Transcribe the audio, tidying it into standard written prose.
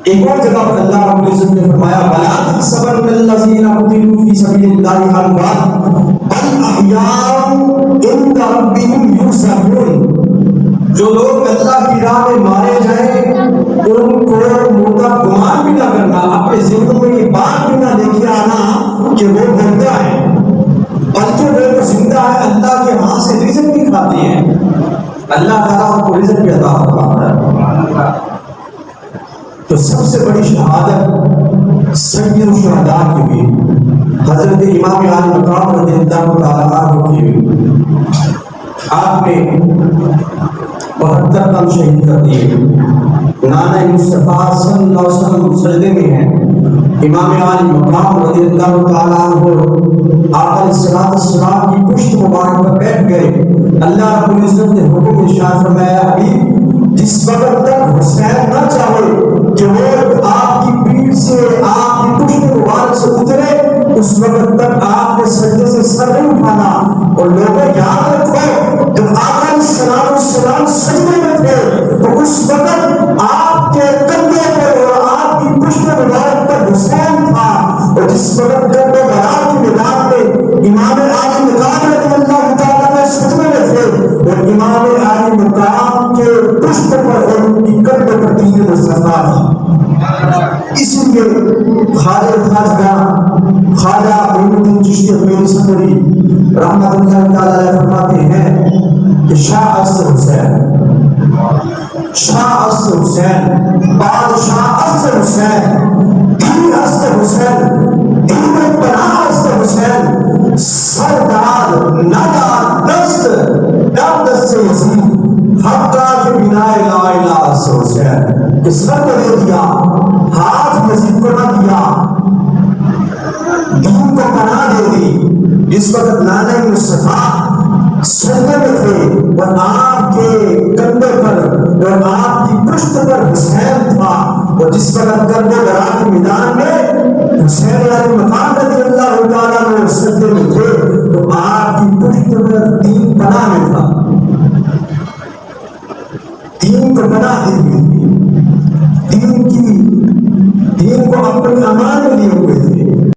ایک اور جگہ پر اللہ رب العزت نے فرمایا وَلَا تَحْسَبَنَّ الَّذِينَ قُتِلُوا فِي سَبِيلِ اللَّهِ أَمْوَاتٌ بَلْ أَحْيَاءٌ عِندَ رَبِّهِمْ يُرْزَقُونَ۔ جو لوگ اللہ کی راہ میں مارے جائیں ان کو مردہ گمان بھی نہ کرنا، اپنے ذہنوں میں یہ بات بھی نہ لے کے آنا کہ وہ مردہ ہے، بلکہ وہ زندہ ہے، اللہ کے ہاں سے رزق بھی کھاتے ہیں، اللہ تعالیٰ ان کو رزق بھی عطا فرماتا ہے۔ تو سب سے بڑی شہادت سید الشہداء کی ہوئی، حضرت امام عالی مقام رضی اللہ تعالیٰ عنہ کی ہوئی۔ آپ نے 72 دم شہید کر دیے۔ نانا مصطفیٰ صلی اللہ علیہ وسلم سجدے میں ہیں، امام عالی مقام رضی اللہ تعالیٰ عنہ آقا الصلوۃ والسلام کی پشت مبارک پر بیٹھ گئے۔ اللہ رب العزت نے حکم ارشاد فرمایا حبیب جس وقت تک حسین نہ چاہے کہ وہ آپ کی پیٹھ سے آپ کی پشت مبارک سے اترے، اس وقت تک آپ نے سجدے سے سر نہیں اٹھانا۔ اور لوگوں یاد رکھو جب آقا الصلوۃ والسلام سجدے میں تھے تو اس وقت آپ کے کندھے پر اور آپ کی پشت مبارک پر حسین تھا، اور جس وقت کربلا کے میدان میں امام عالی مقام رضی اللہ تعالیٰ نے سجدے میں تھے اور امام عالی مقام کے پشت پر اور ان کی کندھے پر دین مصطفیٰ تھی۔ اسی لیے خواجہ معین الدین چشتی اجمیری سندری رحمۃ اللہ تعالیٰ علیہ فرماتے ہیں کہ شاہ اصل حسین بادشاہ اصل حسین دین اصل حسین دین پناہ اصل حسین سردار ندار دست یزید حقا کے بنا لا الہ اصل حسین کہ سر کو دے دیا، ہاتھ یزید کو نہ دیا، دین کو پناہ دے دی۔ جس وقت نانا مصطفیٰ سجدے میں تھے اور آپ کے کندھے پر اور آپ کی پشت پر حسین تھا، اور جس وقت کربلا کے میدان میں حسین علیہ مقام رضی اللہ تعالیٰ عنہ سجدے میں تھے تو آپ کی پشت پر دین پناہ میں تھا۔